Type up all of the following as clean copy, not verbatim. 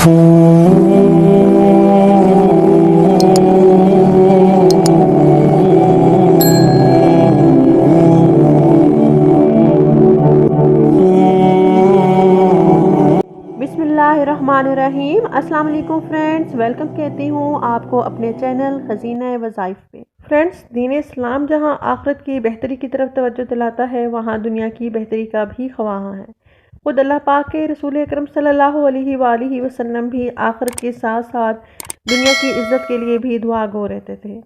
बिस्मिल्लाहिर्रहमानिर्रहीम। अस्सलाम वालेकुम फ्रेंड्स, वेलकम कहती हूँ आपको अपने चैनल खजीना वज़ाइफ पे। फ्रेंड्स, दीन इस्लाम जहाँ आखिरत की बेहतरी की तरफ तवज्जो दिलाता है, वहाँ दुनिया की बेहतरी का भी ख्वाह है। खुद अल्लाह पाक के रसूल अकरम सल्लल्लाहु अलैहि वसल्लम भी आखिरत के साथ साथ दुनिया की इज्जत के लिए भी दुआ गो रहते थे।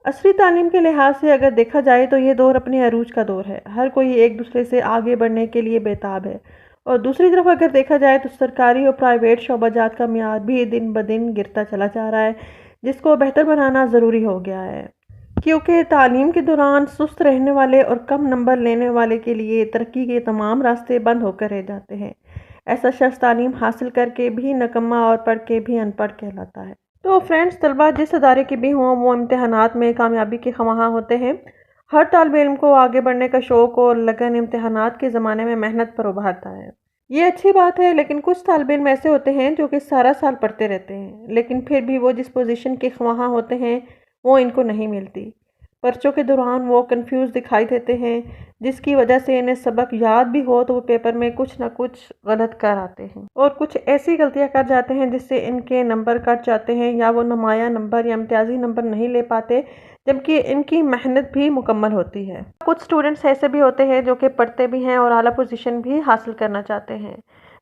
असली तालीम के लिहाज से अगर देखा जाए तो ये दौर अपने अरूज का दौर है। हर कोई एक दूसरे से आगे बढ़ने के लिए बेताब है। और दूसरी तरफ अगर देखा जाए तो सरकारी और प्राइवेट शोबाजात का मियार भी दिन ब दिन गिरता चला जा रहा है, जिसको बेहतर बनाना ज़रूरी हो गया है। क्योंकि तालीम के दौरान सुस्त रहने वाले और कम नंबर लेने वाले के लिए तरक्की के तमाम रास्ते बंद होकर रह जाते हैं। ऐसा शख्स तालीम हासिल करके भी नकम्मा और पढ़ के भी अनपढ़ कहलाता है। तो फ्रेंड्स, तलबा जिस अदारे के भी हों, वो इम्तहानात में कामयाबी के ख्वाहां होते हैं। हर तालिब इल्म को आगे बढ़ने का शौक़ और लगन इम्तहानात के ज़माने में मेहनत पर उभारता है। ये अच्छी बात है, लेकिन कुछ तालिब इल्म ऐसे होते हैं जो कि सारा साल पढ़ते रहते हैं, लेकिन फिर भी वो जिस पोजीशन के ख्वाहां होते हैं वो इनको नहीं मिलती। पर्चों के दौरान वो कंफ्यूज दिखाई देते हैं, जिसकी वजह से इन्हें सबक याद भी हो तो वो पेपर में कुछ ना कुछ गलत कर आते हैं और कुछ ऐसी गलतियां कर जाते हैं जिससे इनके नंबर कट जाते हैं, या वो नुमाया नंबर या इम्तियाजी नंबर नहीं ले पाते, जबकि इनकी मेहनत भी मुकम्मल होती है। कुछ स्टूडेंट्स ऐसे भी होते हैं जो कि पढ़ते भी हैं और आला पोजीशन भी हासिल करना चाहते हैं,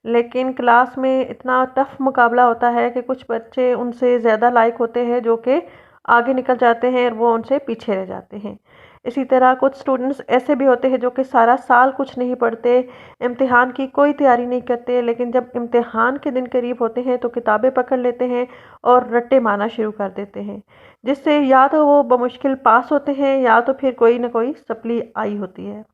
लेकिन क्लास में इतना टफ मुकाबला होता है कि कुछ बच्चे उनसे ज़्यादा लायक होते हैं जो कि आगे निकल जाते हैं और वो उनसे पीछे रह जाते हैं। इसी तरह कुछ स्टूडेंट्स ऐसे भी होते हैं जो कि सारा साल कुछ नहीं पढ़ते, इम्तिहान की कोई तैयारी नहीं करते, लेकिन जब इम्तिहान के दिन करीब होते हैं तो किताबें पकड़ लेते हैं और रट्टे मारना शुरू कर देते हैं, जिससे या तो वो बमुश्किल पास होते हैं या तो फिर कोई ना कोई सप्ली आई होती है।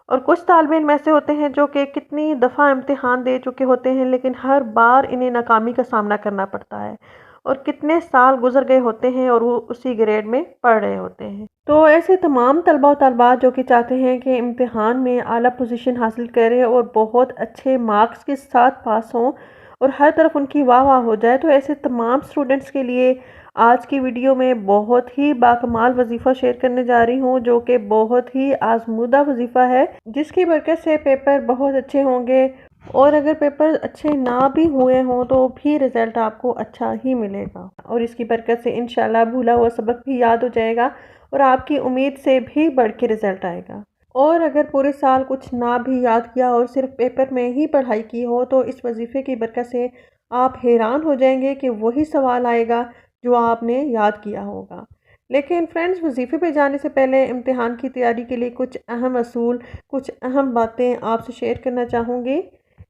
और कुछ तालिब इल्म ऐसे होते हैं जो कि कितनी दफ़ा इम्तिहान दे चुके होते हैं, लेकिन हर बार इन्हें नाकामी का सामना करना पड़ता है और कितने साल गुजर गए होते हैं और वो उसी ग्रेड में पढ़ रहे होते हैं। तो ऐसे तमाम तलबा और तलबात जो कि चाहते हैं कि इम्तिहान में आला पोजीशन हासिल करें और बहुत अच्छे मार्क्स के साथ पास हों और हर तरफ उनकी वाह वाह हो जाए, तो ऐसे तमाम स्टूडेंट्स के लिए आज की वीडियो में बहुत ही बाकमाल वजीफ़ा शेयर करने जा रही हूँ, जो कि बहुत ही आजमूदा वजीफ़ा है, जिसकी बरकत से पेपर बहुत अच्छे होंगे। और अगर पेपर अच्छे ना भी हुए हों तो भी रिज़ल्ट आपको अच्छा ही मिलेगा और इसकी बरकत से इंशाल्लाह भूला हुआ सबक भी याद हो जाएगा और आपकी उम्मीद से भी बढ़ के रिज़ल्ट आएगा। और अगर पूरे साल कुछ ना भी याद किया और सिर्फ पेपर में ही पढ़ाई की हो, तो इस वजीफ़े की बरकत से आप हैरान हो जाएंगे कि वही सवाल आएगा जो आपने याद किया होगा। लेकिन फ्रेंड्स, वजीफ़े पे जाने से पहले इम्तिहान की तैयारी के लिए कुछ अहम असूल, कुछ अहम बातें आपसे शेयर करना चाहूँगी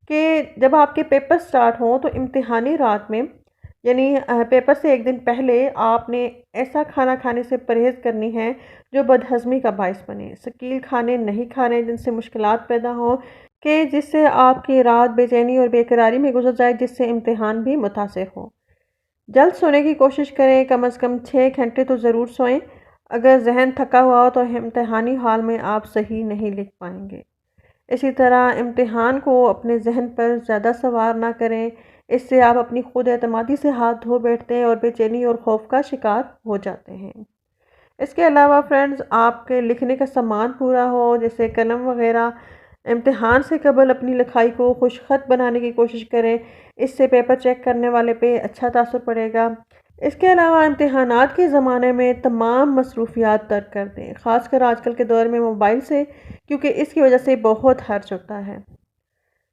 कि जब आपके पेपर स्टार्ट हों तो इम्तिहानी रात में, यानी पेपर से एक दिन पहले, आपने ऐसा खाना खाने से परहेज़ करनी है जो बदहज़मी का बायस बने। शकील खाने नहीं खाने जिनसे मुश्किलात पैदा हों, कि जिससे आपकी रात बेचैनी और बेकरारी में गुजर जाए, जिससे इम्तिहान भी मुतासिर हो। जल्द सोने की कोशिश करें, कम से कम 6 घंटे तो ज़रूर सोएं। अगर जहन थका हुआ हो तो इम्तिहानी हाल में आप सही नहीं लिख पाएंगे। इसी तरह इम्तिहान को अपने जहन पर ज़्यादा सवार ना करें, इससे आप अपनी खुद एतमादी से हाथ धो बैठते हैं और बेचैनी और खौफ का शिकार हो जाते हैं। इसके अलावा फ्रेंड्स, आपके लिखने का सामान पूरा हो, जैसे कलम वगैरह। इम्तिहान से कबल अपनी लिखाई को खुशखत बनाने की कोशिश करें, इससे पेपर चेक करने वाले पे अच्छा तासुर पड़ेगा। इसके अलावा इम्तिहानात के ज़माने में तमाम मसरूफियात तर्क कर दें, ख़ासकर आजकल के दौर में मोबाइल से, क्योंकि इसकी वजह से बहुत खर्च होता है।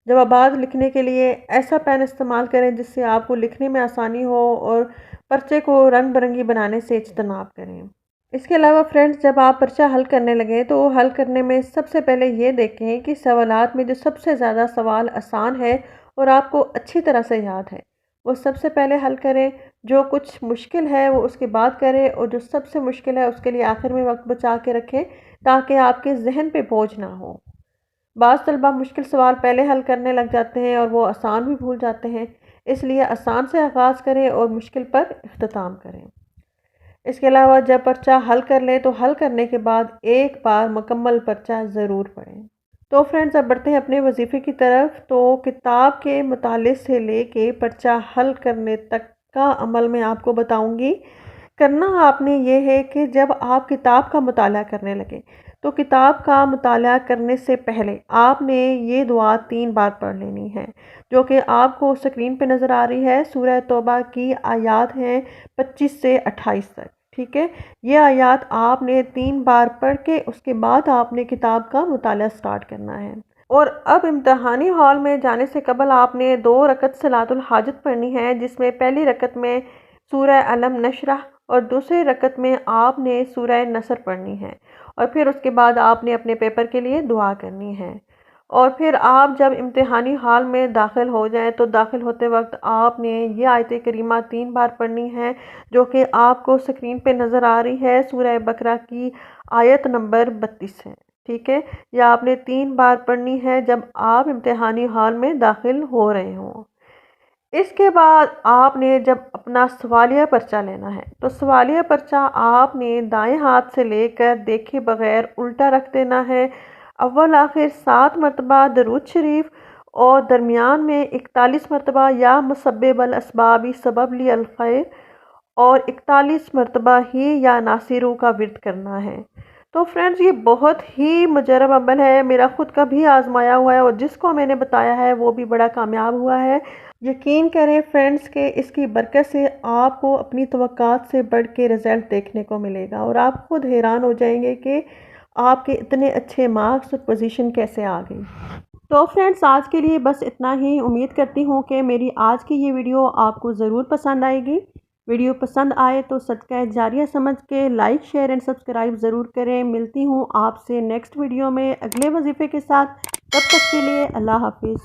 जवाबात लिखने के लिए ऐसा पेन इस्तेमाल करें जिससे आपको लिखने में आसानी हो और पर्चे को रंग बिरंगी बनाने से इज्तनाब करें। इसके अलावा फ्रेंड्स, जब आप पर्चा हल करने लगें तो हल करने में सबसे पहले ये देखें कि सवालात में जो सबसे ज़्यादा सवाल आसान है और आपको अच्छी तरह से याद है, वो सबसे पहले हल करें। जो कुछ मुश्किल है वो उसके बाद करें, और जो सबसे मुश्किल है उसके लिए आखिर में वक्त बचा के रखें, ताकि आपके जहन पे बोझ ना हो। बाज़ तलबा मुश्किल सवाल पहले हल करने लग जाते हैं और वो आसान भी भूल जाते हैं, इसलिए आसान से आगाज़ करें और मुश्किल पर इख्तिताम करें। इसके अलावा जब पर्चा हल कर लें तो हल करने के बाद एक बार मुकम्मल पर्चा ज़रूर पढ़ें। تو فرینڈز اب بڑھتے ہیں اپنے وظیفے کی طرف۔ تو کتاب کے مطالعے سے لے کے پرچہ حل کرنے تک کا عمل میں آپ کو بتاؤں گی۔ کرنا آپ نے یہ ہے کہ جب آپ کتاب کا مطالعہ کرنے لگے تو کتاب کا مطالعہ کرنے سے پہلے آپ نے یہ دعا 3 بار پڑھ لینی ہے، جو کہ آپ کو اسکرین پہ نظر آ رہی ہے۔ سورہ توبہ کی آیات ہیں 25 سے 28 تک، ٹھیک ہے۔ یہ آیات آپ نے 3 بار پڑھ کے اس کے بعد آپ نے کتاب کا مطالعہ سٹارٹ کرنا ہے۔ اور اب امتحانی ہال میں جانے سے قبل آپ نے 2 رکعت صلاۃ الحاجت پڑھنی ہے، جس میں پہلی رکعت میں سورہ علم نشرح اور دوسری رکعت میں آپ نے سورہ نصر پڑھنی ہے، اور پھر اس کے بعد آپ نے اپنے پیپر کے لیے دعا کرنی ہے۔ اور پھر آپ جب امتحانی ہال میں داخل ہو جائیں تو داخل ہوتے وقت آپ نے یہ آیت کریمہ 3 بار پڑھنی ہے، جو کہ آپ کو سکرین پہ نظر آ رہی ہے۔ سورہ بقرہ کی آیت نمبر 32 ہے، ٹھیک ہے۔ یہ آپ نے 3 بار پڑھنی ہے جب آپ امتحانی ہال میں داخل ہو رہے ہوں۔ اس کے بعد آپ نے جب اپنا سوالیہ پرچہ لینا ہے تو سوالیہ پرچہ آپ نے دائیں ہاتھ سے لے کر دیکھے بغیر الٹا رکھ دینا ہے۔ اول آخر 7 مرتبہ درود شریف اور درمیان میں 41 مرتبہ یا مسبب الاسباب سبب لی الخیر اور 41 مرتبہ ہی یا ناصرو کا ورد کرنا ہے۔ تو فرینڈز یہ بہت ہی مجرب عمل ہے، میرا خود کا بھی آزمایا ہوا ہے، اور جس کو میں نے بتایا ہے وہ بھی بڑا کامیاب ہوا ہے۔ یقین کریں فرینڈز کہ اس کی برکت سے آپ کو اپنی توقعات سے بڑھ کے رزلٹ دیکھنے کو ملے گا، اور آپ خود حیران ہو جائیں گے کہ آپ کے اتنے اچھے مارکس اور پوزیشن کیسے آ گئی۔ تو فرینڈز آج کے لیے بس اتنا ہی۔ امید کرتی ہوں کہ میری آج کی یہ ویڈیو آپ کو ضرور پسند آئے گی۔ ویڈیو پسند آئے تو صدقہ جاریہ سمجھ کے لائک، شیئر اینڈ سبسکرائب ضرور کریں۔ ملتی ہوں آپ سے نیکسٹ ویڈیو میں اگلے وظیفے کے ساتھ، تب تک کے لیے اللہ حافظ۔